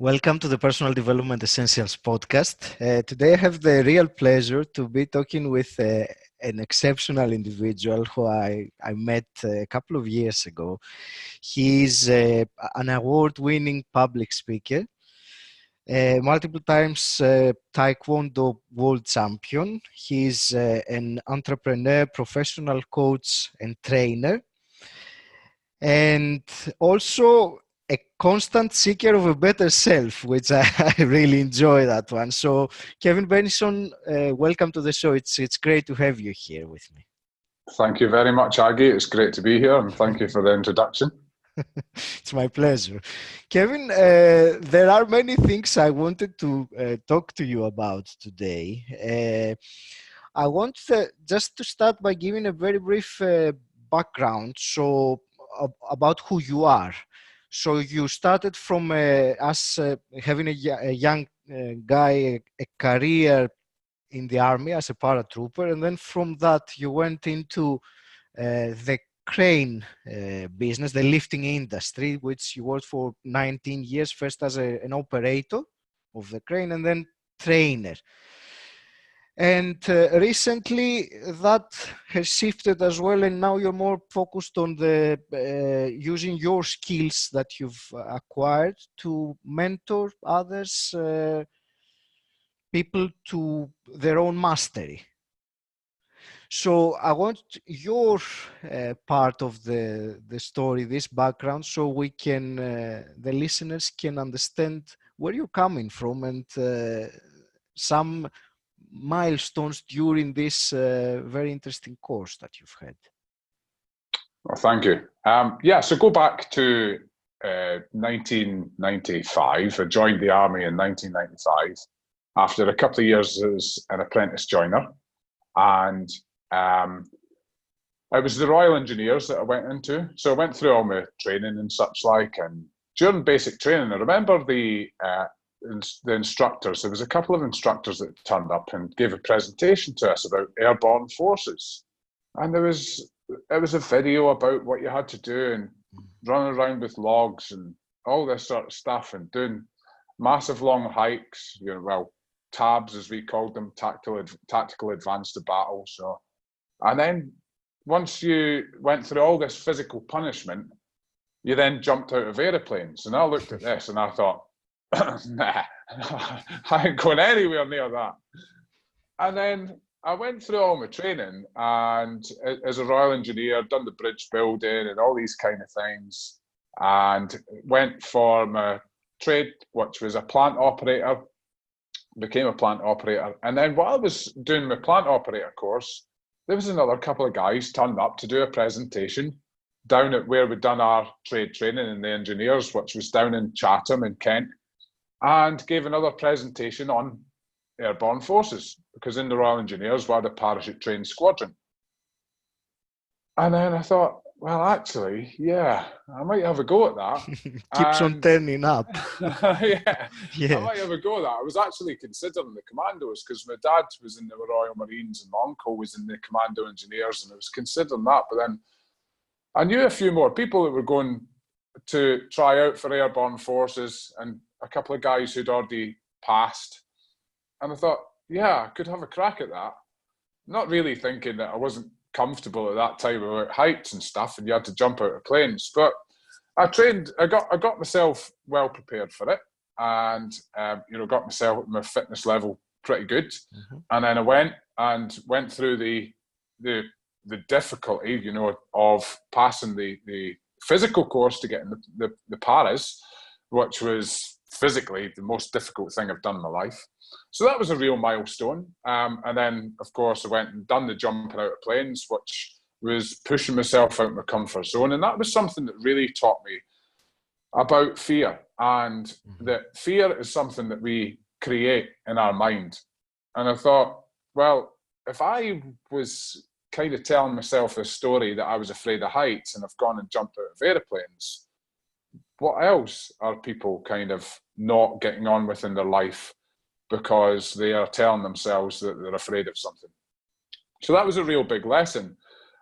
Welcome to the Personal Development Essentials podcast. Today I have the real pleasure to be talking with an exceptional individual who I met a couple of years ago. He's an award-winning public speaker, multiple times Tae Kwon Do world champion. He's an entrepreneur, professional coach and trainer, and also a constant seeker of a better self, which I really enjoy that one. So, Kevin Bennison, welcome to the show. It's great to have you here with me. Thank you very much, Aggie. It's great to be here, and thank you for the introduction. It's my pleasure. Kevin, there are many things I wanted to talk to you about today. I want just to start by giving a very brief background about who you are. So you started from as having a young guy, a career in the army as a paratrooper, and then from that you went into the crane business, the lifting industry, which you worked for 19 years, first as an operator of the crane and then trainer. And recently that has shifted as well, and now you're more focused on the using your skills that you've acquired to mentor others, people to their own mastery. So I want your part of the story, this background, so we can, the listeners can understand where you're coming from and some milestones during this very interesting course that you've had. Well, thank you. So go back to 1995. I joined the army in 1995 after a couple of years as an apprentice joiner. And it was the Royal Engineers that I went into. So I went through all my training and such like. And during basic training, I remember the instructors, there was a couple of instructors that turned up and gave a presentation to us about airborne forces. And it was a video about what you had to do and running around with logs and all this sort of stuff and doing massive long hikes, TABs as we called them, tactical advance to battle. So, and then once you went through all this physical punishment, you then jumped out of aeroplanes. And I looked at this and I thought, nah, I ain't going anywhere near that. And then I went through all my training, and as a Royal Engineer, done the bridge building and all these kind of things, and went for my trade, which was a plant operator, became a plant operator. And then while I was doing my plant operator course, there was another couple of guys turned up to do a presentation down at where we'd done our trade training in the engineers, which was down in Chatham in Kent, and gave another presentation on airborne forces, because in the Royal Engineers we had a parachute trained squadron. And then I thought, well, actually, yeah, I might have a go at that. Keeps on turning up. yeah, I might have a go at that. I was actually considering the commandos because my dad was in the Royal Marines and my uncle was in the Commando Engineers, and I was considering that. But then I knew a few more people that were going to try out for airborne forces, and a couple of guys who'd already passed. And I thought, yeah, I could have a crack at that. Not really thinking that I wasn't comfortable at that time about heights and stuff, and you had to jump out of planes. But I trained, I got myself well prepared for it, and got myself my fitness level pretty good. Mm-hmm. And then I went through the difficulty, of passing the physical course to get in the paras, which was physically the most difficult thing I've done in my life. So that was a real milestone. And then, of course, I went and done the jumping out of planes, which was pushing myself out of my comfort zone. And that was something that really taught me about fear. And that fear is something that we create in our mind. And I thought, well, if I was kind of telling myself a story that I was afraid of heights and I've gone and jumped out of airplanes, what else are people kind of not getting on with in their life because they are telling themselves that they're afraid of something? So that was a real big lesson.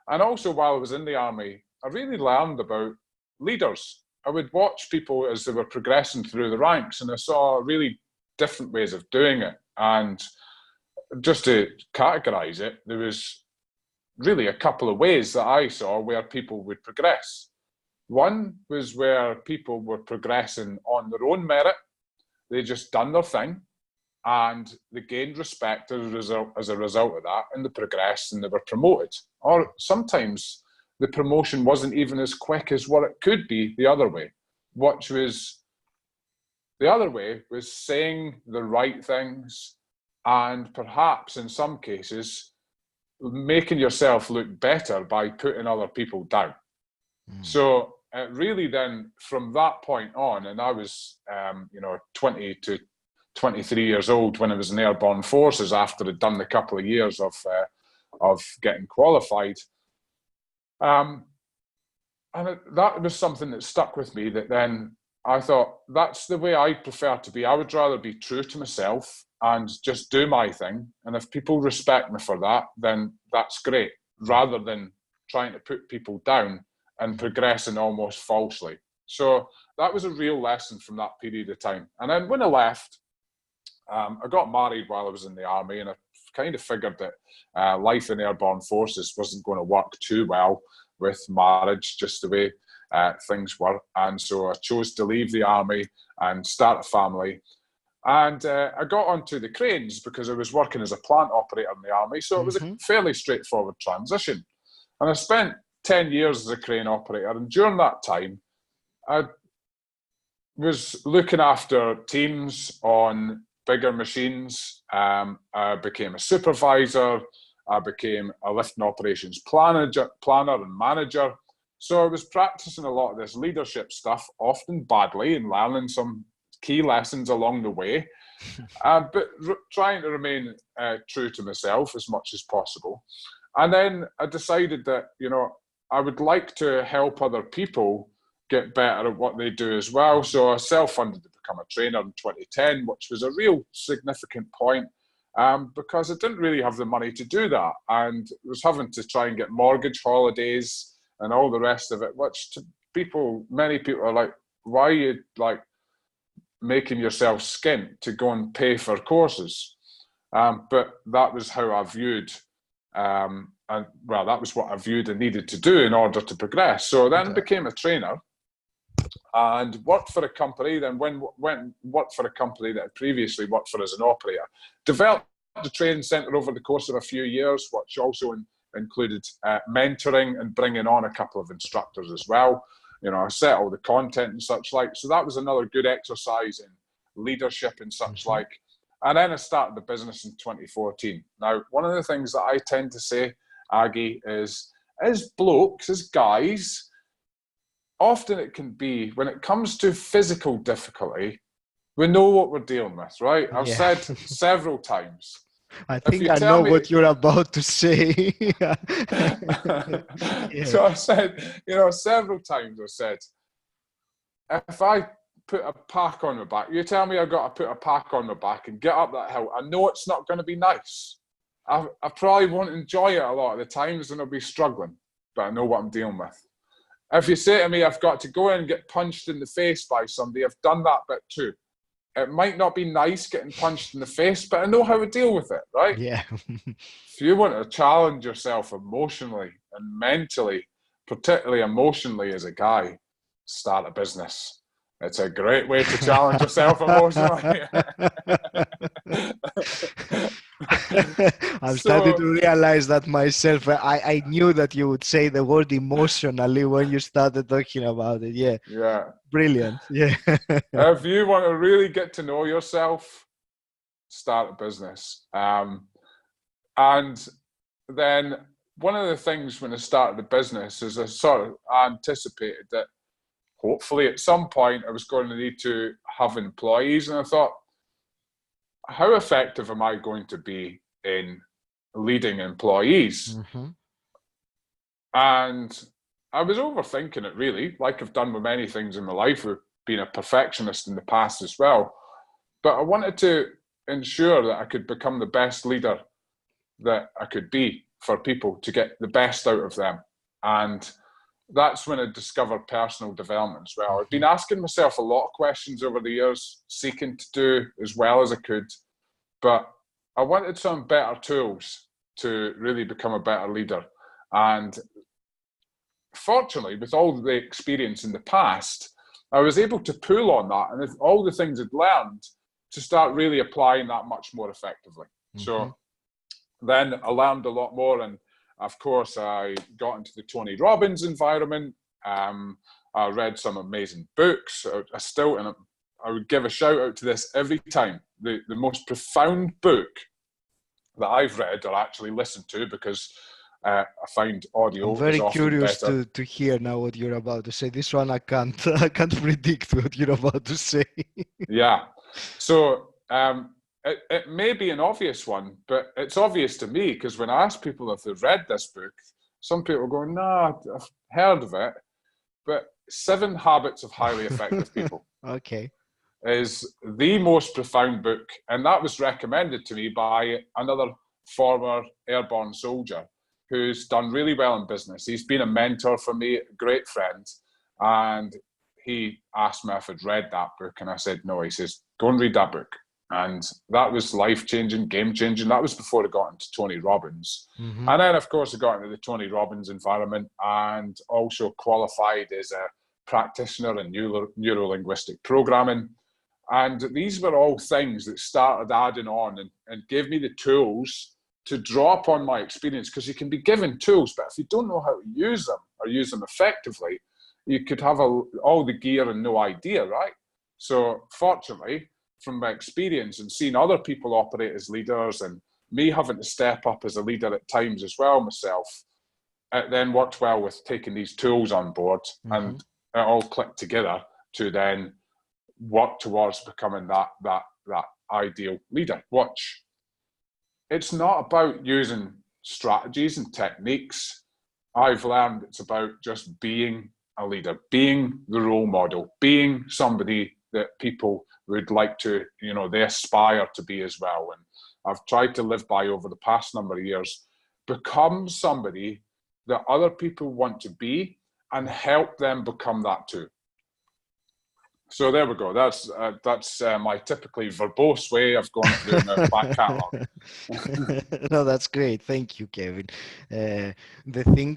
And also while I was in the army, I really learned about leaders I would watch people as they were progressing through the ranks, and I saw really different ways of doing it. And just to categorize it, there was really a couple of ways that I saw where people would progress. One was where people were progressing on their own merit. They just done their thing, and they gained respect as a result of that, and they progressed and they were promoted. Or sometimes the promotion wasn't even as quick as what it could be the other way, which was the other way was saying the right things, and perhaps in some cases making yourself look better by putting other people down. So really then from that point on, and I was 20 to 23 years old when I was in the Airborne Forces after I'd done a couple of years of getting qualified. And that was something that stuck with me, that then I thought, that's the way I prefer to be. I would rather be true to myself and just do my thing. And if people respect me for that, then that's great, rather than trying to put people down and progressing almost falsely. So that was a real lesson from that period of time. And then when I left, I got married while I was in the army, and I kind of figured that life in Airborne Forces wasn't going to work too well with marriage, just the way things were. And so I chose to leave the army and start a family. And I got onto the cranes because I was working as a plant operator in the army. So it was a fairly straightforward transition. And I spent 10 years as a crane operator. And during that time, I was looking after teams on bigger machines. I became a supervisor. I became a lift and operations planner and manager. So I was practicing a lot of this leadership stuff, often badly, and learning some key lessons along the way, but trying to remain true to myself as much as possible. And then I decided that, I would like to help other people get better at what they do as well. So I self-funded to become a trainer in 2010, which was a real significant point, because I didn't really have the money to do that, and was having to try and get mortgage holidays and all the rest of it, which to many people are like, why are you like making yourself skint to go and pay for courses? But that was how I viewed, that was what I viewed and needed to do in order to progress. So then became a trainer and worked for a company, then worked for a company that I previously worked for as an operator. Developed the training centre over the course of a few years, which also included mentoring and bringing on a couple of instructors as well. I set all the content and such like. So that was another good exercise in leadership and such like. And then I started the business in 2014. Now, one of the things that I tend to say, Aggie, is as blokes, as guys, often it can be, when it comes to physical difficulty, we know what we're dealing with, right? I've said several times. I think I know what you're about to say. Yeah. So I said, several times I said, if I put a pack on my back, you tell me I've got to put a pack on my back and get up that hill, I know it's not going to be nice. I probably won't enjoy it a lot of the times and I'll be struggling, but I know what I'm dealing with. If you say to me, I've got to go in and get punched in the face by somebody, I've done that bit too. It might not be nice getting punched in the face, but I know how to deal with it, right? Yeah. If you want to challenge yourself emotionally and mentally, particularly emotionally as a guy, start a business. It's a great way to challenge yourself emotionally. I'm starting to realize that myself. I knew that you would say the word emotionally when you started talking about it. Yeah. Yeah. Brilliant. Yeah. If you want to really get to know yourself, start a business. And then one of the things when I started the business is I sort of anticipated that hopefully at some point I was going to need to have employees. And I thought, how effective am I going to be in leading employees? And I was overthinking it really, like I've done with many things in my life. I've been a perfectionist in the past as well. But I wanted to ensure that I could become the best leader that I could be for people to get the best out of them. And that's when I discovered personal development as well. I've been asking myself a lot of questions over the years, seeking to do as well as I could, but I wanted some better tools to really become a better leader. And fortunately, with all the experience in the past, I was able to pull on that and all the things I'd learned to start really applying that much more effectively. So then I learned a lot more, and of course I got into the Tony Robbins environment. I read some amazing books. I would give a shout out to this every time. The most profound book that I've read or actually listened to, because I find audio I'm very is often curious better. to hear now what you're about to say. This one I can't predict what you're about to say. Yeah. So it may be an obvious one, but it's obvious to me because when I ask people if they've read this book, some people go, "No, I've heard of it." But 7 Habits of Highly Effective People Okay. is the most profound book, and that was recommended to me by another former airborne soldier who's done really well in business. He's been a mentor for me, a great friend, and he asked me if I'd read that book, and I said no. He says, go and read that book. And that was life-changing, game-changing. That was before I got into Tony Robbins. And then, of course, I got into the Tony Robbins environment and also qualified as a practitioner in neuro-linguistic programming. And these were all things that started adding on and gave me the tools to draw upon my experience, because you can be given tools, but if you don't know how to use them or use them effectively, you could have all the gear and no idea, right? So fortunately, from my experience and seeing other people operate as leaders and me having to step up as a leader at times as well myself, it then worked well with taking these tools on board, and it all clicked together to then work towards becoming that ideal leader. Which it's not about using strategies and techniques. I've learned it's about just being a leader, being the role model, being somebody that people would like to, they aspire to be as well. And I've tried to live by over the past number of years, become somebody that other people want to be and help them become that too. So there we go. That's my typically verbose way of going through my back catalogue. No, that's great. Thank you, Kevin. The thing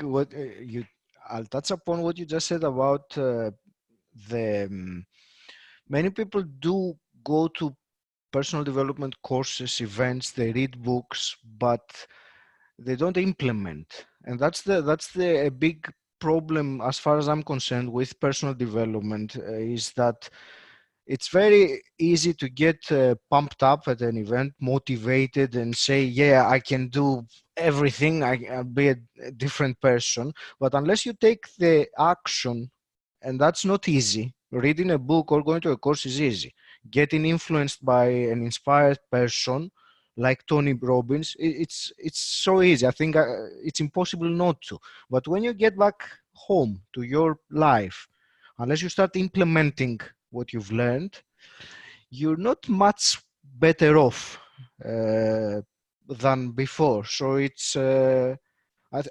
I'll touch upon what you just said about many people do go to personal development courses, events, they read books, but they don't implement, and that's a big problem as far as I'm concerned with personal development, is that it's very easy to get pumped up at an event, motivated, and say, yeah, I can do everything, I'll be a different person. But unless you take the action, and that's not easy. Reading a book or going to a course is easy. Getting influenced by an inspired person like Tony Robbins, it's so easy. I think it's impossible not to. But when you get back home to your life, unless you start implementing what you've learned, you're not much better off than before. So it's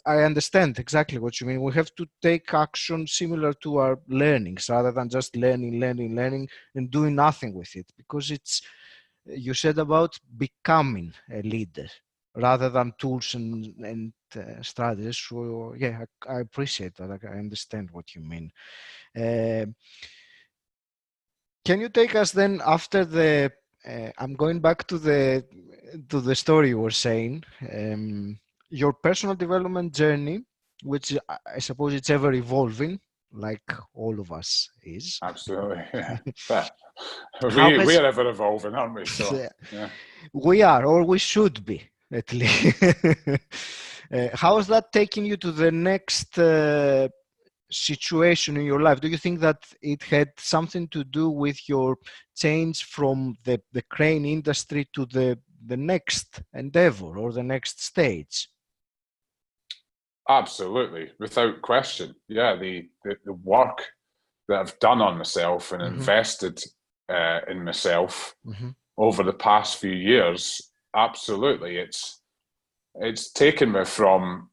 I understand exactly what you mean. We have to take action similar to our learnings rather than just learning and doing nothing with it, because you said about becoming a leader rather than tools and strategies. So yeah, I appreciate that. I understand what you mean. Can you take us then after I'm going back to the story you were saying, your personal development journey, which I suppose it's ever evolving, like all of us is. Absolutely. Yeah. We are ever evolving, aren't we? So yeah. We are, or we should be, at least. How is that taking you to the next situation in your life? Do you think that it had something to do with your change from the crane industry to the next endeavor or the next stage? Absolutely, without question. Yeah, the work that I've done on myself and invested in myself over the past few years, absolutely, it's taken me from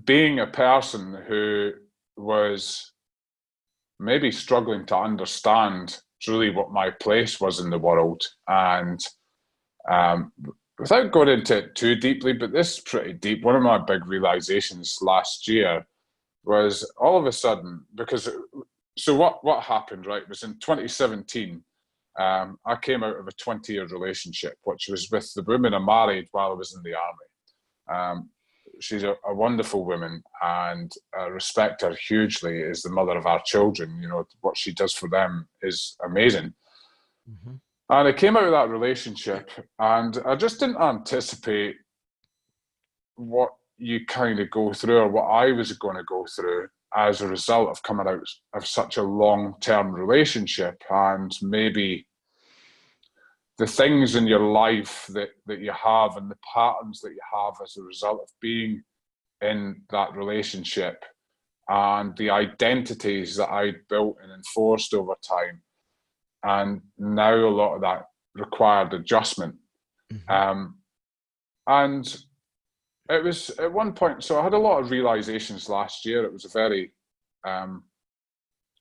being a person who was maybe struggling to understand truly what my place was in the world. And without going into it too deeply, but this is pretty deep, one of my big realizations last year was all of a sudden, so what happened, right, was in 2017, I came out of a 20-year relationship, which was with the woman I married while I was in the army. She's a wonderful woman, and I respect her hugely as the mother of our children. You know, what she does for them is amazing. Mm-hmm. And I came out of that relationship, and I just didn't anticipate what you kind of go through, or what I was going to go through as a result of coming out of such a long-term relationship, and maybe the things in your life that you have and the patterns that you have as a result of being in that relationship, and the identities that I built and enforced over time. And now a lot of that required adjustment. Mm-hmm. And it was at one point, so I had a lot of realizations last year. It was a very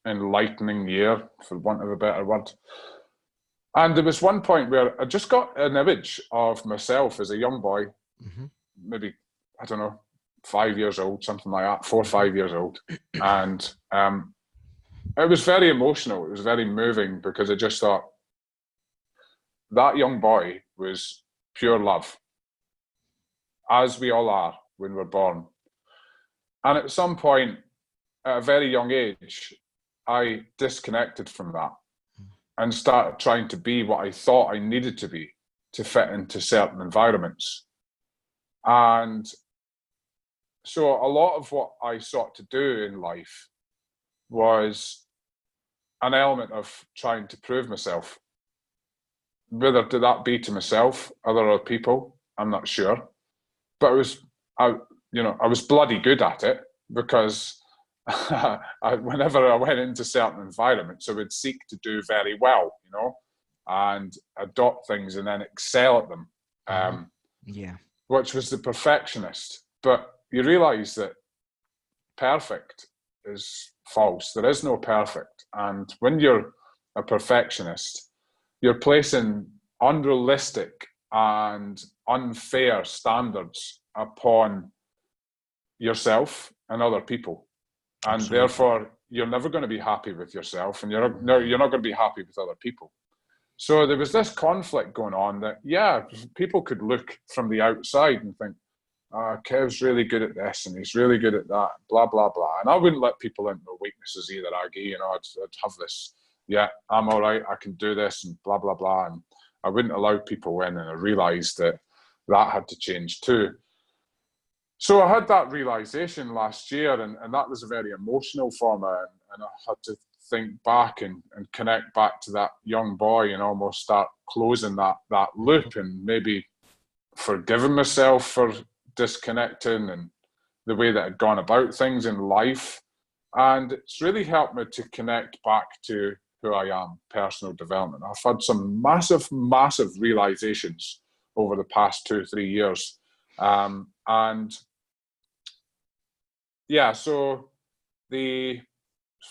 enlightening year, for want of a better word. And there was one point where I just got an image of myself as a young boy, mm-hmm. maybe, I don't know, 5 years old, something like that, 4 or 5 years old. And it was very emotional. It was very moving, because I just thought that young boy was pure love, as we all are when we're born. And at some point, at a very young age, I disconnected from that and started trying to be what I thought I needed to be to fit into certain environments. And so a lot of what I sought to do in life was an element of trying to prove myself. Whether did that be to myself, other people, I'm not sure. But I was bloody good at it, because whenever I went into certain environments, I would seek to do very well, and adopt things and then excel at them. Which was the perfectionist. But you realize that perfect is false. There is no perfect. And when you're a perfectionist, you're placing unrealistic and unfair standards upon yourself and other people. And Absolutely. Therefore, you're never going to be happy with yourself, and you're not going to be happy with other people. So there was this conflict going on that, people could look from the outside and think, Kev's really good at this and he's really good at that, blah, blah, blah. And I wouldn't let people into my weaknesses either, Aggie. I'd have this, I'm all right, I can do this, and blah, blah, blah. And I wouldn't allow people in, and I realised that had to change too. So I had that realisation last year, and that was very emotional for me. And I had to think back and connect back to that young boy and almost start closing that loop, and maybe forgiving myself for disconnecting and the way that I'd gone about things in life. And it's really helped me to connect back to who I am, personal development. I've had some massive, massive realizations over the past 2-3 years. So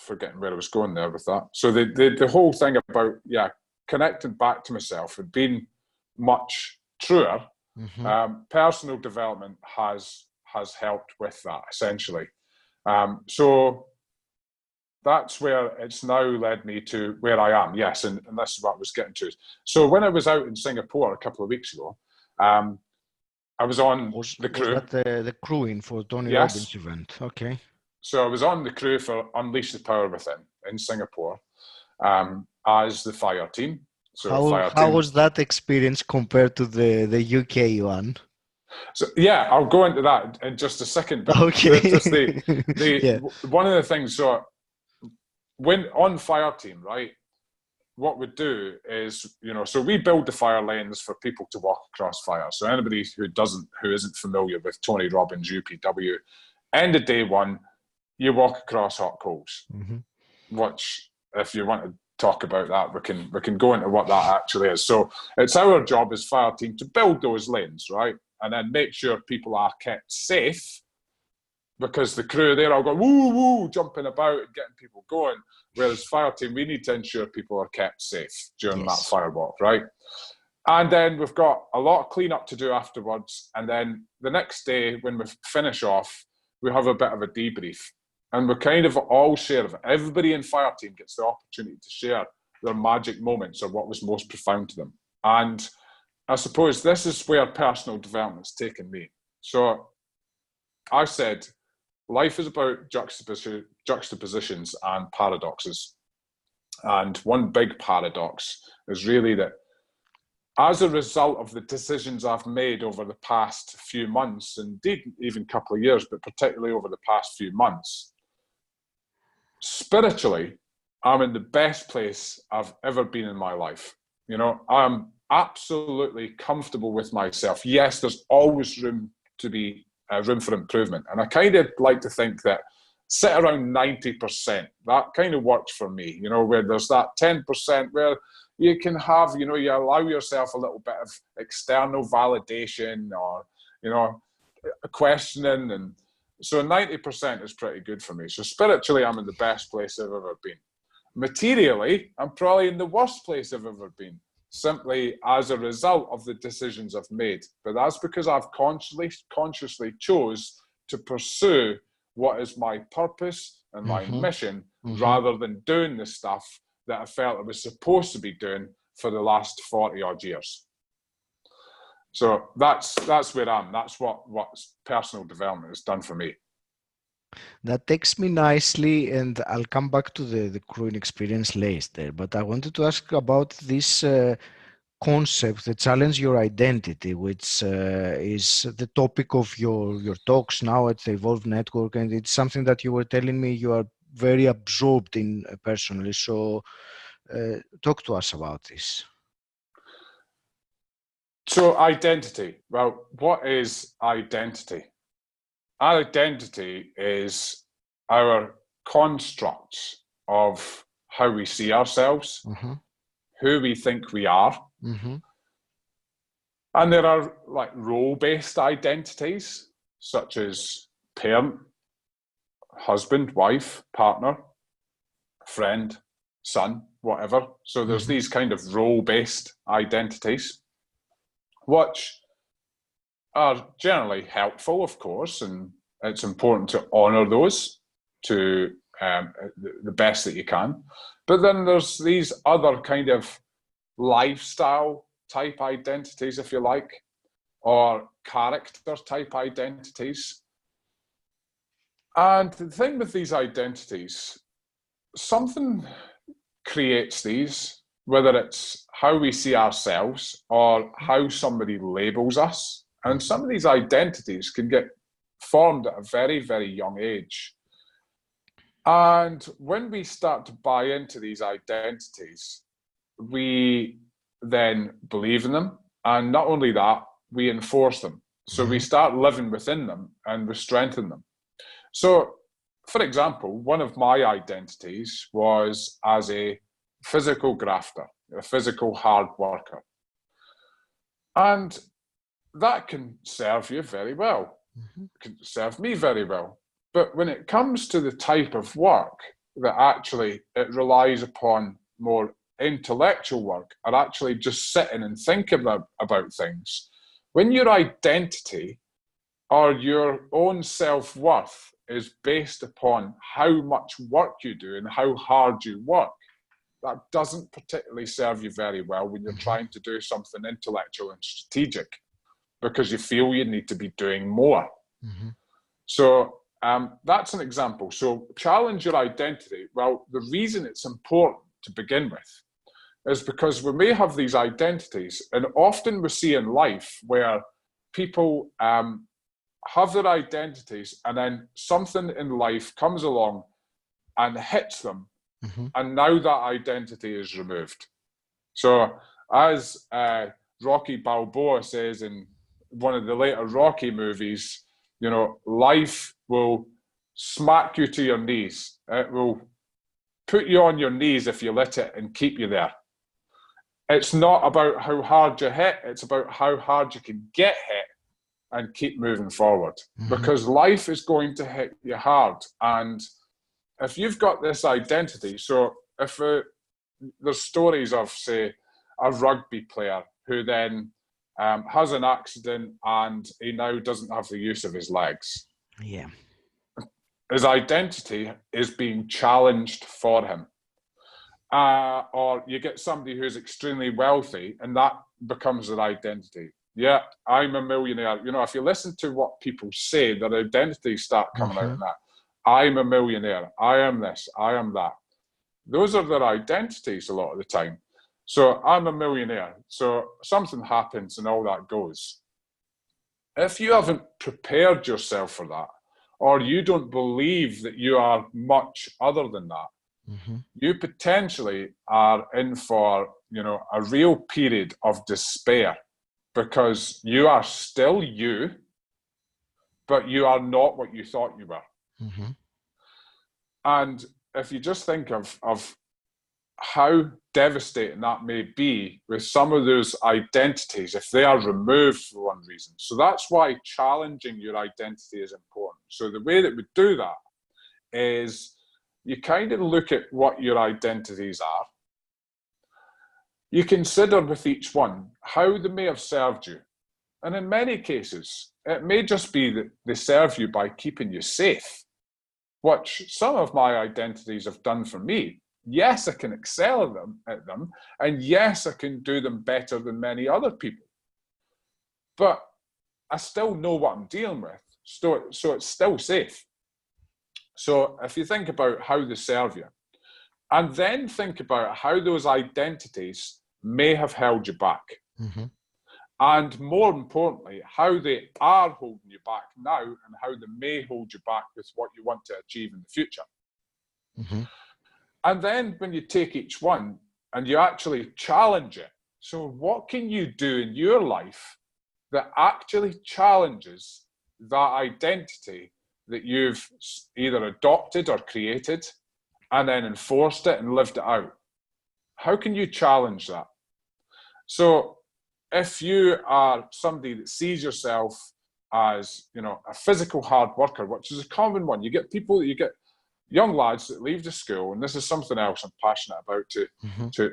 forgetting where I was going there with that. So the whole thing about, connecting back to myself and being much truer, personal development has helped with that, essentially. So that's where it's now led me to where I am. Yes, and this is what I was getting to. So when I was out in Singapore a couple of weeks ago, I was on the crew. Was that the crewing for Tony Robbins event? Okay. So I was on the crew for Unleash the Power Within in Singapore as the fire team. So how was that experience compared to the UK one? So I'll go into that in just a second. But okay. Just one of the things. So when on fire team, right? What we do is, so we build the fire lanes for people to walk across fire. So anybody who isn't familiar with Tony Robbins UPW, end of day one, you walk across hot coals. Which, if you want to talk about that, we can go into what that actually is. So it's our job as fire team to build those lanes, right? And then make sure people are kept safe because the crew, they're all going, woo, woo, jumping about and getting people going. Whereas fire team, we need to ensure people are kept safe during that fire walk, right? And then we've got a lot of cleanup to do afterwards. And then the next day, when we finish off, we have a bit of a debrief. And we kind of all share, everybody in fire team gets the opportunity to share their magic moments or what was most profound to them. And I suppose this is where personal development's taken me. So I said, life is about juxtapositions and paradoxes. And one big paradox is really that as a result of the decisions I've made over the past few months, indeed even a couple of years, but particularly over the past few months, spiritually, I'm in the best place I've ever been in my life. You know, I'm absolutely comfortable with myself. Yes, there's always room for improvement. And I kind of like to think that sit around 90%, that kind of works for me, you know, where there's that 10% where you can have, you know, you allow yourself a little bit of external validation or, you know, questioning. And so 90% is pretty good for me. So spiritually, I'm in the best place I've ever been. Materially, I'm probably in the worst place I've ever been, simply as a result of the decisions I've made. But that's because I've consciously chose to pursue what is my purpose and my mission, rather than doing the stuff that I felt I was supposed to be doing for the last 40 odd years. So that's where I am. That's what personal development has done for me. That takes me nicely, and I'll come back to the crewing experience later. But I wanted to ask about this concept, the challenge your identity, which is the topic of your talks now at the Evolve Network, and it's something that you were telling me you are very absorbed in personally. So talk to us about this. So identity. Well, what is identity? Identity is our constructs of how we see ourselves, who we think we are. And there are like role-based identities, such as parent, husband, wife, partner, friend, son, whatever. So there's these kind of role-based identities, which are generally helpful, of course, and it's important to honor those to the best that you can. But then there's these other kind of lifestyle type identities, if you like, or character type identities. And the thing with these identities, something creates these, whether it's how we see ourselves or how somebody labels us. And some of these identities can get formed at a very, very young age. And when we start to buy into these identities, we then believe in them. And not only that, we enforce them. So we start living within them and we strengthen them. So, for example, one of my identities was as a physical grafter, a physical hard worker. And that can serve you very well. It can serve me very well. But when it comes to the type of work that actually it relies upon more intellectual work, or actually just sitting and thinking about things, when your identity or your own self-worth is based upon how much work you do and how hard you work, that doesn't particularly serve you very well when you're trying to do something intellectual and strategic, because you feel you need to be doing more. So that's an example. So challenge your identity. Well, the reason it's important to begin with is because we may have these identities, and often we see in life where people have their identities and then something in life comes along and hits them, and now that identity is removed. So as Rocky Balboa says in one of the later Rocky movies, you know, life will smack you to your knees. It will put you on your knees if you let it and keep you there. It's not about how hard you hit, it's about how hard you can get hit and keep moving forward, because life is going to hit you hard. And if you've got this identity, so if there's stories of, say, a rugby player who then has an accident and he now doesn't have the use of his legs. Yeah. His identity is being challenged for him. Or you get somebody who's extremely wealthy and that becomes their identity. Yeah, I'm a millionaire. You know, if you listen to what people say, their identities start coming out in that. I'm a millionaire. I am this. I am that. Those are their identities a lot of the time. So I'm a millionaire. So something happens and all that goes. If you haven't prepared yourself for that, or you don't believe that you are much other than that, you potentially are in for, you know, a real period of despair, because you are still you, but you are not what you thought you were. And if you just think of how devastating that may be with some of those identities if they are removed for one reason. So that's why challenging your identity is important. So the way that we do that is you kind of look at what your identities are. You consider with each one how they may have served you. And in many cases, it may just be that they serve you by keeping you safe, which some of my identities have done for me. Yes, I can excel at them, and yes, I can do them better than many other people. But I still know what I'm dealing with, so it's still safe. So if you think about how they serve you, and then think about how those identities may have held you back. And more importantly, how they are holding you back now and how they may hold you back with what you want to achieve in the future. And then when you take each one and you actually challenge it, so what can you do in your life that actually challenges that identity that you've either adopted or created and then enforced it and lived it out? How can you challenge that? So if you are somebody that sees yourself as, you know, a physical hard worker, which is a common one, you get young lads that leave the school, and this is something else I'm passionate about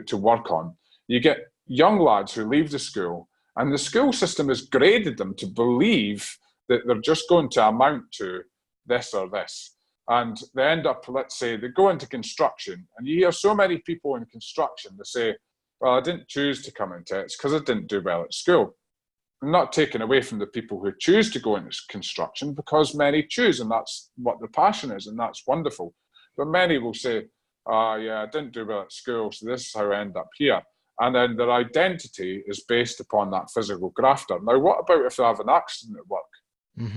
to work on. You get young lads who leave the school, and the school system has graded them to believe that they're just going to amount to this or this. And they end up, let's say, they go into construction, and you hear so many people in construction, they say, well, I didn't choose to come into it, it's because I didn't do well at school. I'm not taking away from the people who choose to go into construction, because many choose, and that's what their passion is, and that's wonderful. But many will say, yeah, I didn't do well at school, so this is how I end up here. And then their identity is based upon that physical grafter. Now, what about if they have an accident at work?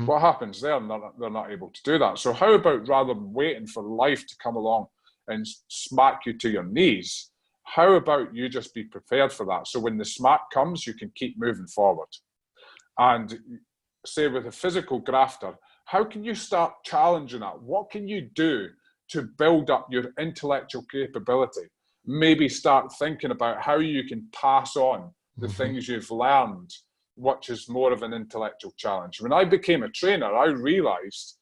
What happens there? They're not able to do that. So how about, rather than waiting for life to come along and smack you to your knees, how about you just be prepared for that? So when the smack comes, you can keep moving forward. And say with a physical grafter, how can you start challenging that? What can you do to build up your intellectual capability? Maybe start thinking about how you can pass on the things you've learned, which is more of an intellectual challenge. When I became a trainer, I realized,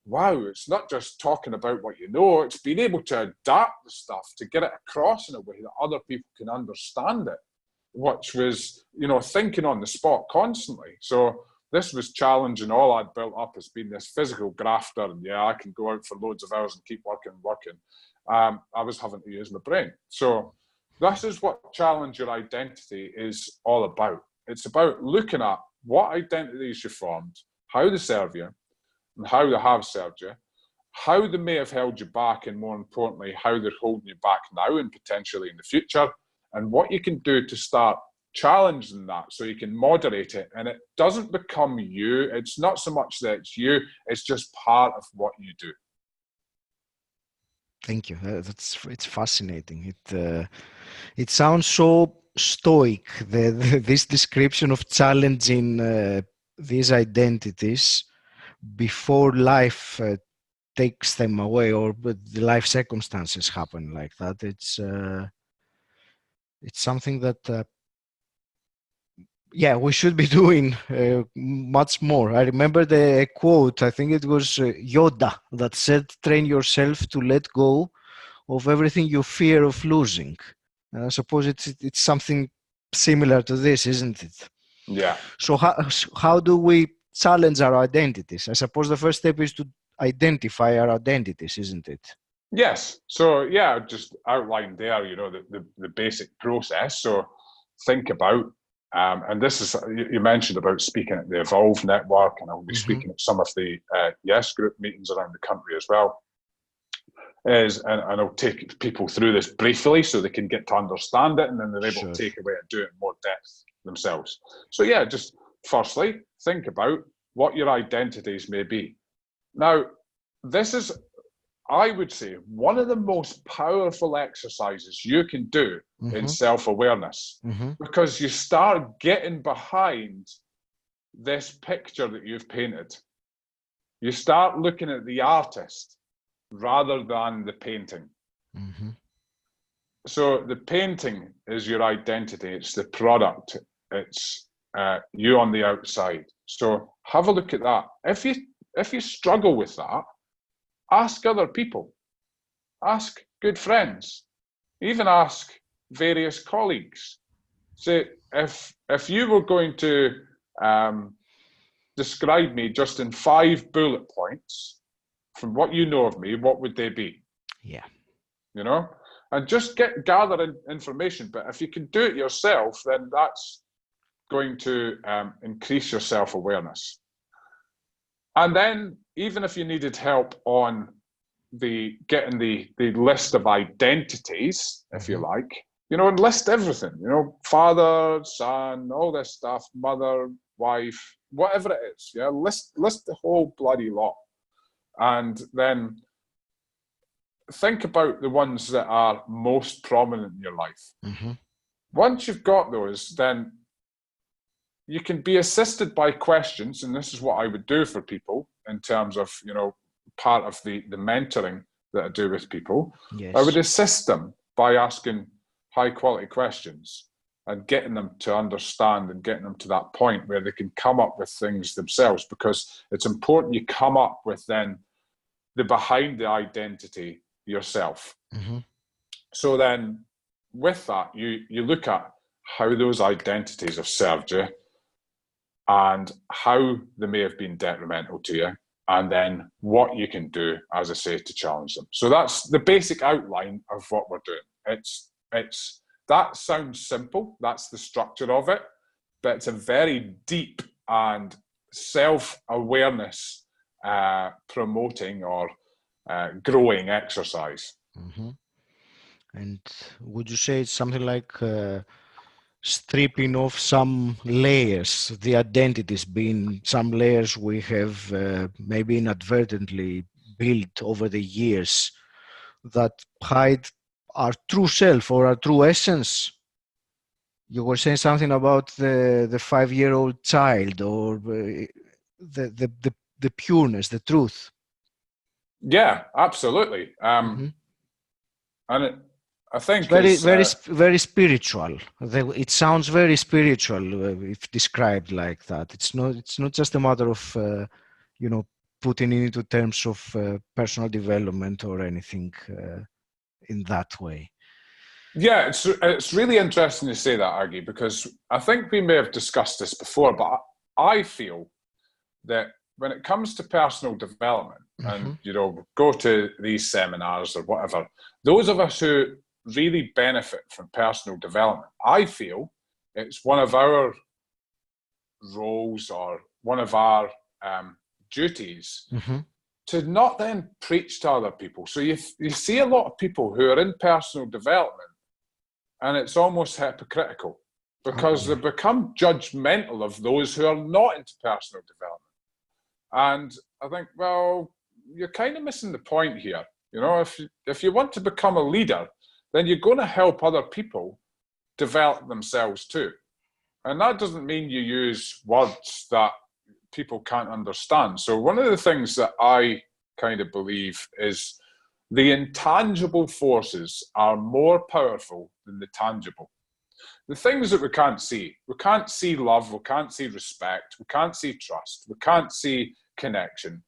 wow, it's not just talking about what you know, it's being able to adapt the stuff to get it across in a way that other people can understand it, which was, you know, thinking on the spot constantly. So this was challenging. All I'd built up has been this physical grafter, and yeah, I can go out for loads of hours and keep working. I was having to use my brain. So this is what challenge your identity is all about. It's about looking at what identities you formed, how they serve you, and how they have served you, how they may have held you back, and more importantly, how they're holding you back now and potentially in the future, and what you can do to start challenging that so you can moderate it and it doesn't become you. It's not so much that it's you, it's just part of what you do. Thank you. It's fascinating. It sounds so stoic. This description of challenging these identities before life takes them away, or the life circumstances happen like that. It's something that Yeah, we should be doing much more. I remember the quote, I think it was Yoda, that said, train yourself to let go of everything you fear of losing. And I suppose it's something similar to this, isn't it? Yeah. So how do we challenge our identities? I suppose the first step is to identify our identities, isn't it? Yes. So yeah, just outlined there, the basic process. So think about, and this is, you mentioned about speaking at the Evolve Network, and I'll be Mm-hmm. speaking at some of the Yes Group meetings around the country as well. And I'll take people through this briefly so they can get to understand it, and then they're able Sure. to take away and do it in more depth themselves. So yeah, just firstly, think about what your identities may be. Now, this is, I would say, one of the most powerful exercises you can do in Mm-hmm. self-awareness, Mm-hmm. because you start getting behind this picture that you've painted. You start looking at the artist rather than the painting. Mm-hmm. So the painting is your identity. It's the product. It's you on the outside. So have a look at that. If you struggle with that, ask other people. Ask good friends. Even ask various colleagues. Say, if you were going to describe me just in 5 bullet points from what you know of me, what would they be? Yeah. And just gather information. But if you can do it yourself, then that's going to increase your self-awareness. And then, even if you needed help on getting the list of identities, if you like, and list everything, father, son, all this stuff, mother, wife, whatever it is. Yeah, list the whole bloody lot. And then think about the ones that are most prominent in your life. Mm-hmm. Once you've got those, then you can be assisted by questions, and this is what I would do for people in terms of, part of the mentoring that I do with people. Yes. I would assist them by asking high quality questions and getting them to understand and getting them to that point where they can come up with things themselves, because it's important you come up with then the behind the identity yourself. Mm-hmm. So then with that, you look at how those identities have served you and how they may have been detrimental to you, and then what you can do, as I say, to challenge them. So that's the basic outline of what we're doing. It's that sounds simple. That's the structure of it, but it's a very deep and self-awareness promoting or growing exercise. Mm-hmm. And would you say it's something like stripping off some layers, the identities being some layers we have maybe inadvertently built over the years that hide our true self or our true essence? You were saying something about the 5-year-old child, or the pureness, the truth. Yeah, absolutely. Mm-hmm. And I think Very, it's very, very spiritual. It sounds very spiritual if described like that. It's not. It's not just a matter of you know putting it into terms of personal development or anything in that way. yeah, it's really interesting to say that, Aggie, because I think we may have discussed this before, but I feel that when it comes to personal development, Mm-hmm. and go to these seminars or whatever, those of us who really benefit from personal development, I feel it's one of our roles or one of our duties Mm-hmm. to not then preach to other people. So you see a lot of people who are in personal development, and it's almost hypocritical because they become judgmental of those who are not into personal development. And I think, well, you're kind of missing the point here. If you want to become a leader, then you're going to help other people develop themselves too. And that doesn't mean you use words that people can't understand. So one of the things that I kind of believe is the intangible forces are more powerful than the tangible. The things that we can't see love, we can't see respect, we can't see trust, we can't see connection.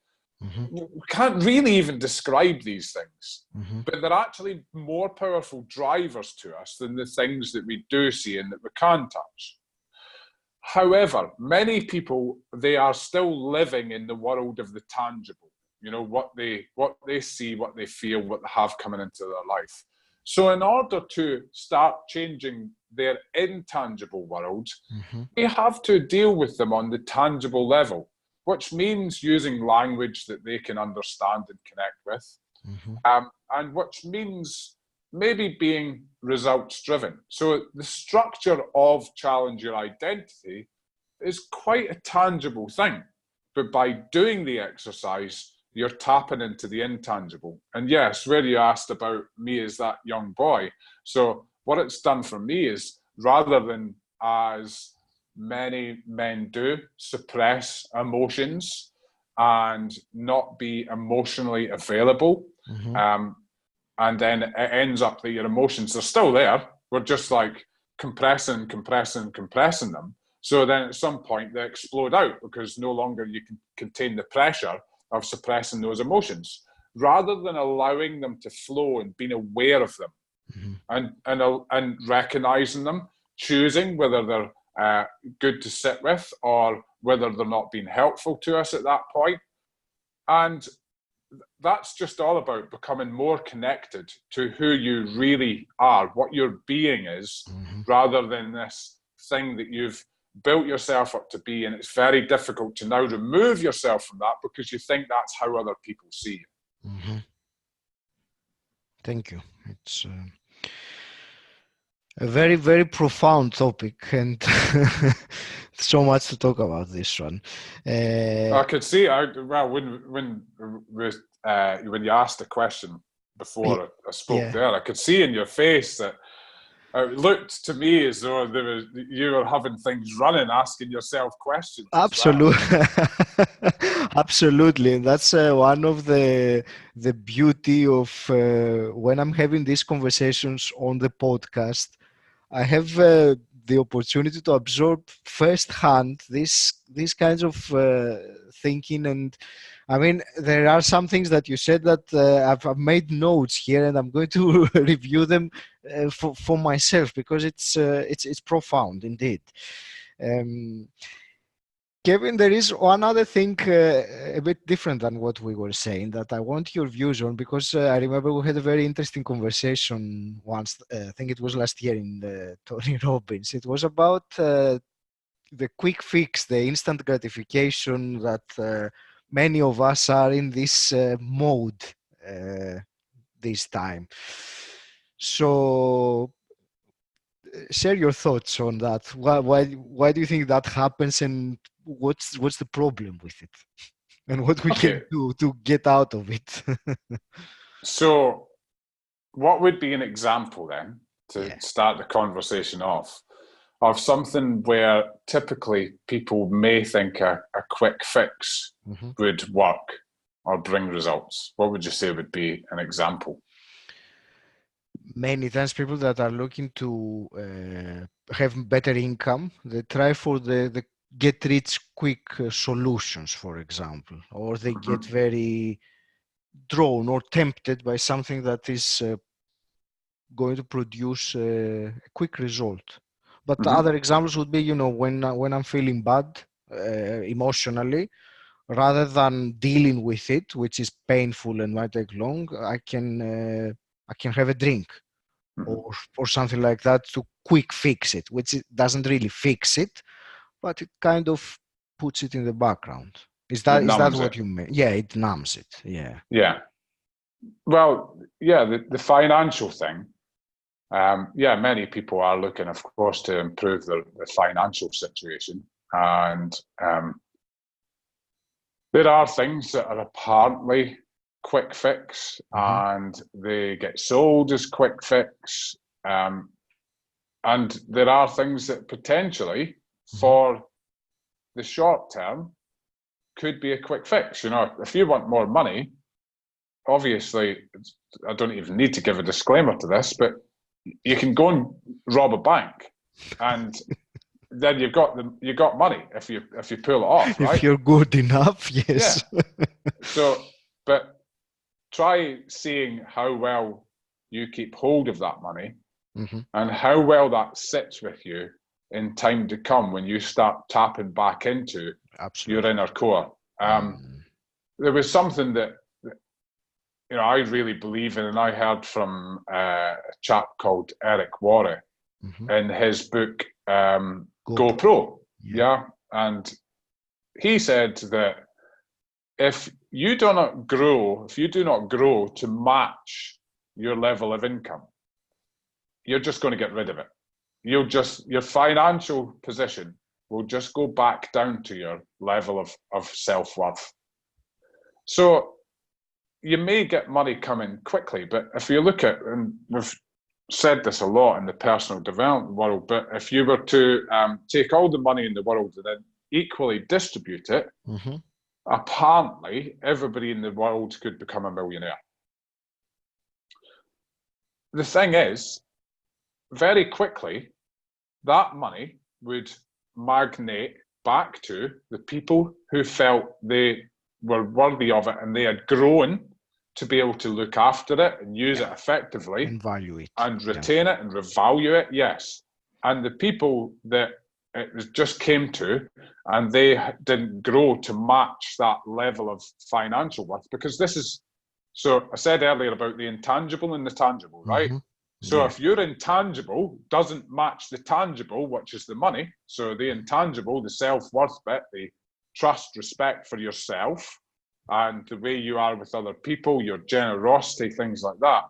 We can't really even describe these things, but they're actually more powerful drivers to us than the things that we do see and that we can touch. However, many people, they are still living in the world of the tangible, what they see, what they feel, what they have coming into their life. So in order to start changing their intangible world, they have to deal with them on the tangible level, which means using language that they can understand and connect with, and which means maybe being results driven. So the structure of Challenge Your Identity is quite a tangible thing, but by doing the exercise, you're tapping into the intangible. And yes, where you asked about me as that young boy, so what it's done for me is, rather than, as many men do, suppress emotions and not be emotionally available, and then it ends up that your emotions are still there. We're just like compressing them. So then at some point they explode out because no longer you can contain the pressure of suppressing those emotions, rather than allowing them to flow and being aware of them, and recognizing them, choosing whether they're good to sit with or whether they're not being helpful to us at that point. And that's just all about becoming more connected to who you really are, what your being is, rather than this thing that you've built yourself up to be. And it's very difficult to now remove yourself from that because you think that's how other people see you. Thank you. It's a very, very profound topic, and so much to talk about this one. I could see, when you asked the question before I spoke there, I could see in your face that it looked to me as though you were having things running, asking yourself questions. Absolutely, absolutely, and that's one of the beauty of when I'm having these conversations on the podcast. I have the opportunity to absorb firsthand these kinds of thinking, and I mean, there are some things that you said that I've made notes here, and I'm going to review them for myself because it's profound indeed. Kevin, there is one other thing a bit different than what we were saying that I want your views on, because I remember we had a very interesting conversation once, I think it was last year in Tony Robbins. It was about the quick fix, the instant gratification that many of us are in this mode this time. So share your thoughts on that. Why do you think that happens, and what's the problem with it, and what we can do to get out of it? So what would be an example then to start the conversation off of something where typically people may think a quick fix would work or bring results? What would you say would be an example? Many times people that are looking to have better income, they try for the get rich quick solutions, for example, or they get very drawn or tempted by something that is going to produce a quick result. But other examples would be, when I'm feeling bad emotionally, rather than dealing with it, which is painful and might take long, I can have a drink or something like that to quick fix it, which it doesn't really fix it, but it kind of puts it in the background. Is that what you mean? Yeah, it numbs it. Yeah. Yeah. Well, yeah, the financial thing. Many people are looking, of course, to improve their financial situation. And there are things that are apparently quick fix and they get sold as quick fix. And there are things that potentially for the short term could be a quick fix. If you want more money, obviously, I don't even need to give a disclaimer to this, but you can go and rob a bank and then you got money if you pull it off, right? If you're good enough, Yeah. yes. So, but try seeing how well you keep hold of that money and how well that sits with you in time to come when you start tapping back into your inner core. There was something that I really believe in, and I heard from a chap called Eric Worre in his book Go Pro. Yeah. And he said that if you do not grow to match your level of income, you're just going to get rid of it. Your financial position will just go back down to your level of self-worth. So you may get money coming quickly, but if you look at, and we've said this a lot in the personal development world, but if you were to take all the money in the world and then equally distribute it, apparently everybody in the world could become a millionaire. The thing is, very quickly, that money would migrate back to the people who felt they were worthy of it and they had grown to be able to look after it and use it effectively and value it and retain it and revalue it. Yes. And the people that it just came to and they didn't grow to match that level of financial worth, because this is, so I said earlier about the intangible and the tangible, right? So if your intangible doesn't match the tangible, which is the money, so the intangible, the self-worth bit, the trust, respect for yourself, and the way you are with other people, your generosity, things like that,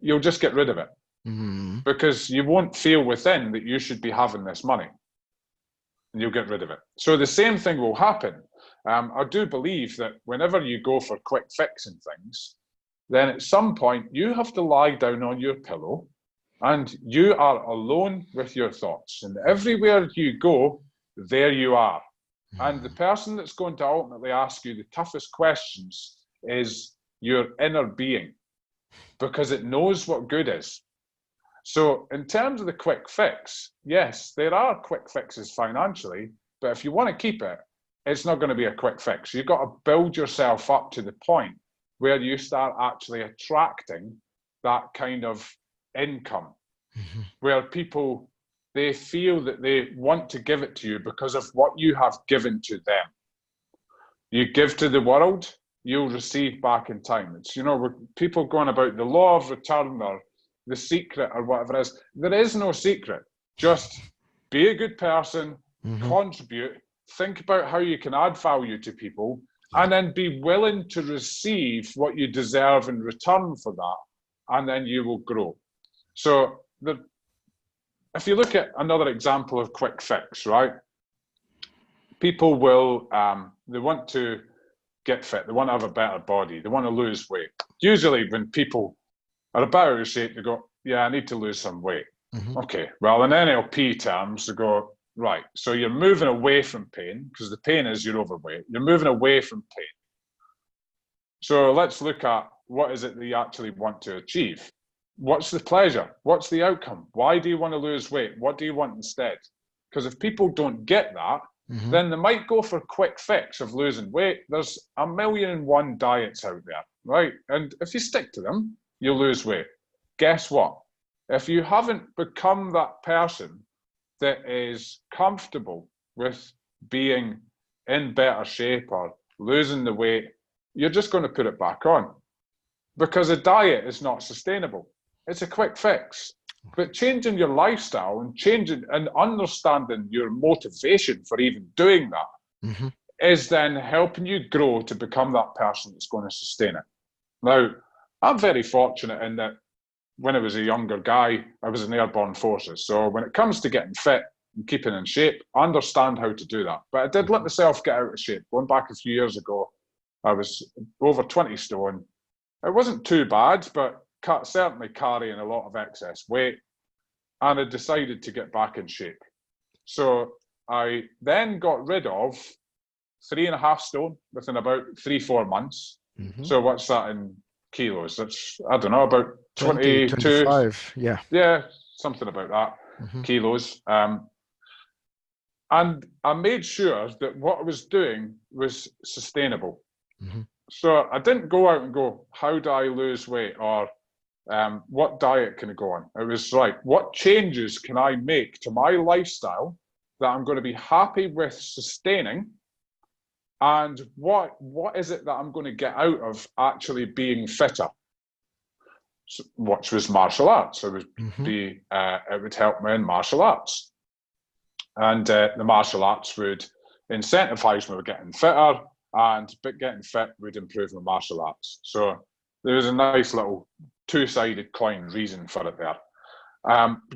you'll just get rid of it. Because you won't feel within that you should be having this money. And you'll get rid of it. So the same thing will happen. I do believe that whenever you go for quick fix and things, then at some point you have to lie down on your pillow and you are alone with your thoughts. And everywhere you go, there you are. And the person that's going to ultimately ask you the toughest questions is your inner being, because it knows what good is. So in terms of the quick fix, yes, there are quick fixes financially, but if you want to keep it, it's not going to be a quick fix. You've got to build yourself up to the point where you start actually attracting that kind of income, where people, they feel that they want to give it to you because of what you have given to them. You give to the world, you'll receive back in time. It's, people going about the law of return or the secret or whatever it is. There is no secret. Just be a good person, contribute, think about how you can add value to people, and then be willing to receive what you deserve in return for that, and then you will grow. So if you look at another example of quick fix, right? People will, they want to get fit, they want to have a better body, they want to lose weight. Usually when people are about out of shape, they go, yeah, I need to lose some weight. Okay, well in NLP terms, they go, right, so you're moving away from pain, because the pain is you're overweight. You're moving away from pain. So let's look at what is it that you actually want to achieve. What's the pleasure? What's the outcome? Why do you want to lose weight? What do you want instead? Because if people don't get that, then they might go for quick fix of losing weight. There's 1,000,001 diets out there, right? And if you stick to them, you'll lose weight. Guess what? If you haven't become that person that is comfortable with being in better shape or losing the weight, you're just going to put it back on, because a diet is not sustainable. It's a quick fix. But changing your lifestyle and changing and understanding your motivation for even doing that is then helping you grow to become that person that's going to sustain it. Now, I'm very fortunate in that when I was a younger guy, I was in the airborne forces. So when it comes to getting fit and keeping in shape, I understand how to do that. But I did let myself get out of shape. Going back a few years ago, I was over 20 stone. It wasn't too bad, but certainly carrying a lot of excess weight. And I decided to get back in shape. So I then got rid of 3.5 stone within about 3-4 months. So what's that in kilos? That's, I don't know, about 22. 25, yeah. Yeah, something about that. kilos. And I made sure that what I was doing was sustainable. So I didn't go out and go, how do I lose weight? Or what diet can I go on? It was like, what changes can I make to my lifestyle that I'm going to be happy with sustaining? And what is it that I'm going to get out of actually being fitter? So, which was martial arts. It would it would help me in martial arts. And the martial arts would incentivize me with getting fitter, but getting fit would improve my martial arts. So there was a nice little two-sided coin reason for it there.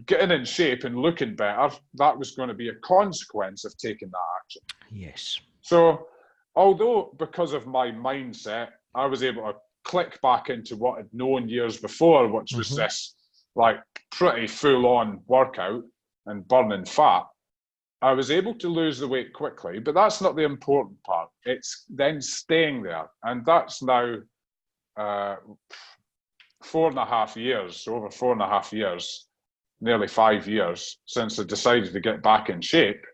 Getting in shape and looking better, that was going to be a consequence of taking that action. Yes. So although because of my mindset, I was able to click back into what I'd known years before, which was this like pretty full-on workout and burning fat, I was able to lose the weight quickly, but that's not the important part. It's then staying there. And that's now 4.5 years, over 4.5 years, nearly 5 years since I decided to get back in shape.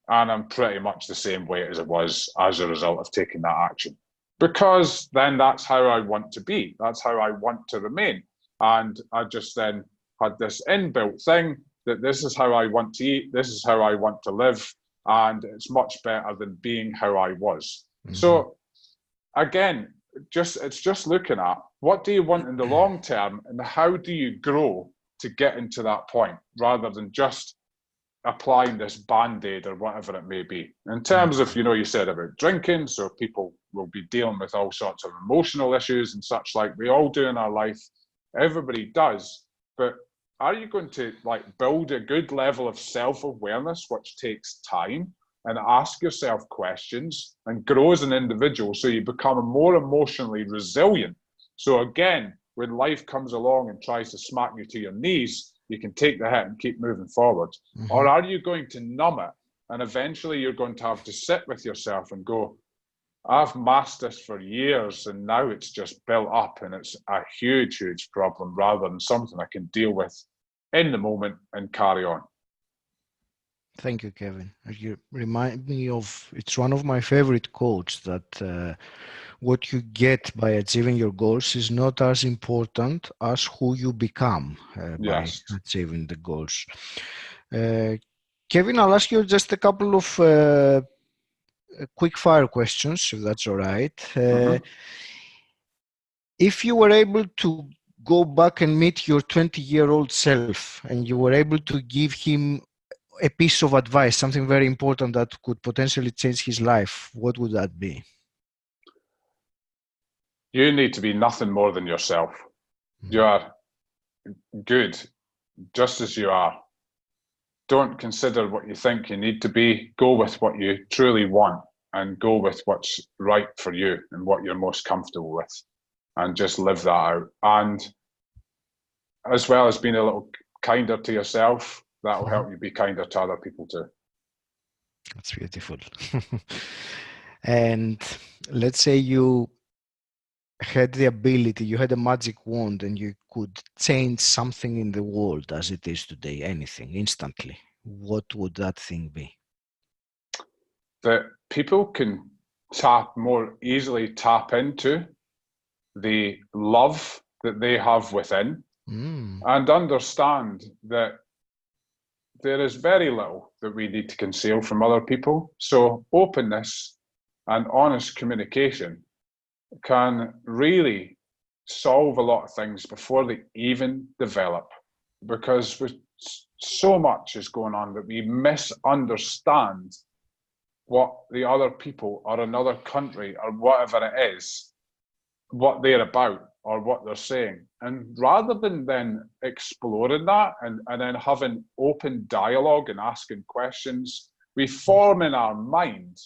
And I'm pretty much the same weight as I was as a result of taking that action. Because then that's how I want to be. That's how I want to remain. And I just then had this inbuilt thing that this is how I want to eat, this is how I want to live, and it's much better than being how I was. So again, it's just looking at what do you want in the long term and how do you grow to get into that point, rather than just applying this band-aid or whatever it may be. In terms of, you said about drinking, so people will be dealing with all sorts of emotional issues and such like we all do in our life. Everybody does, but are you going to build a good level of self-awareness, which takes time, and ask yourself questions and grow as an individual so you become more emotionally resilient? So again, when life comes along and tries to smack you to your knees, you can take the hit and keep moving forward. Or are you going to numb it? And eventually you're going to have to sit with yourself and go, I've masked this for years and now it's just built up and it's a huge, huge problem, rather than something I can deal with in the moment and carry on. Thank you, Kevin. You remind me of, it's one of my favorite quotes, that what you get by achieving your goals is not as important as who you become by achieving the goals. Kevin, I'll ask you just a couple of quick fire questions, if that's all right. If you were able to go back and meet your 20-year-old self and you were able to give him a piece of advice, something very important that could potentially change his life, what would that be? You need to be nothing more than yourself. You are good just as you are. Don't consider what you think you need to be. Go with what you truly want and go with what's right for you and what you're most comfortable with, and just live that out. And as well as being a little kinder to yourself, that will help you be kinder to other people too. That's beautiful. And let's say you had the ability, you had a magic wand and you could change something in the world as it is today, anything, instantly. What would that thing be? That people can more easily tap into the love that they have within and understand that there is very little that we need to conceal from other people. So openness and honest communication can really solve a lot of things before they even develop, because so much is going on that we misunderstand what the other people or another country or whatever it is, what they're about or what they're saying. And rather than then exploring that and then having open dialogue and asking questions, we form in our mind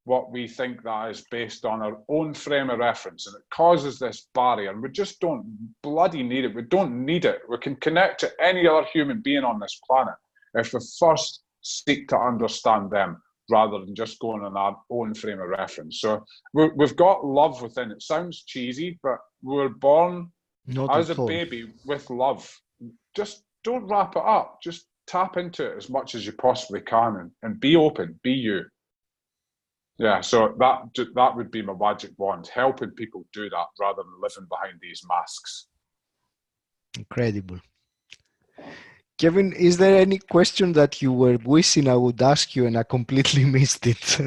what we think that is based on our own frame of reference, and it causes this barrier, and we just don't bloody need it. We don't need it. We can connect to any other human being on this planet if we first seek to understand them rather than just going on our own frame of reference. So we've got love within. It sounds cheesy, but we're born as a baby with love. Just don't wrap it up. Just tap into it as much as you possibly can and be open, be you. Yeah, so that would be my magic wand, helping people do that rather than living behind these masks. Incredible. Kevin, is there any question that you were wishing I would ask you and I completely missed it?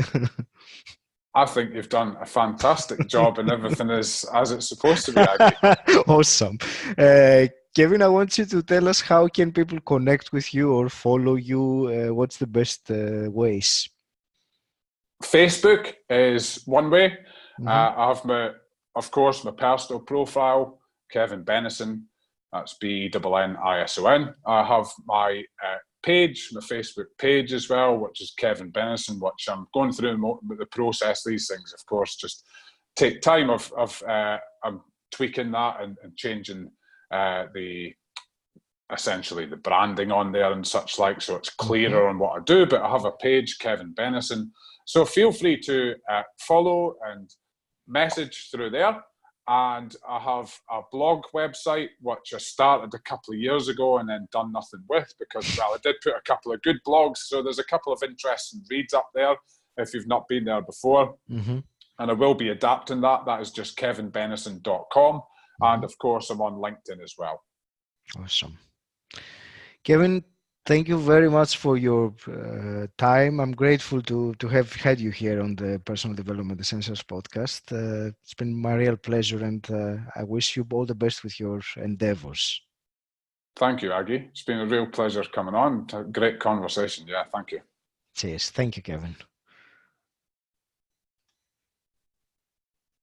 I think you've done a fantastic job and everything is as it's supposed to be, Aggie. Awesome. Kevin, I want you to tell us how can people connect with you or follow you? What's the best ways? Facebook is one way. Mm-hmm. I have of course, my personal profile, Kevin Bennison. That's Bennison. I have my page, my Facebook page as well, which is Kevin Bennison, which I'm going through the process. These things, of course, just take time. I'm tweaking that and changing essentially the branding on there and such like, so it's clearer on what I do. But I have a page, Kevin Bennison. So feel free to follow and message through there. And I have a blog website, which I started a couple of years ago and then done nothing with because, well, I did put a couple of good blogs. So there's a couple of interesting reads up there if you've not been there before. And I will be adapting that. That is just kevinbennison.com. And of course, I'm on LinkedIn as well. Awesome. Kevin, thank you very much for your time. I'm grateful to have had you here on the Personal Development Essentials podcast. It's been my real pleasure, and I wish you all the best with your endeavors. Thank you, Aggie. It's been a real pleasure coming on. Great conversation. Yeah, thank you. Cheers. Thank you, Kevin.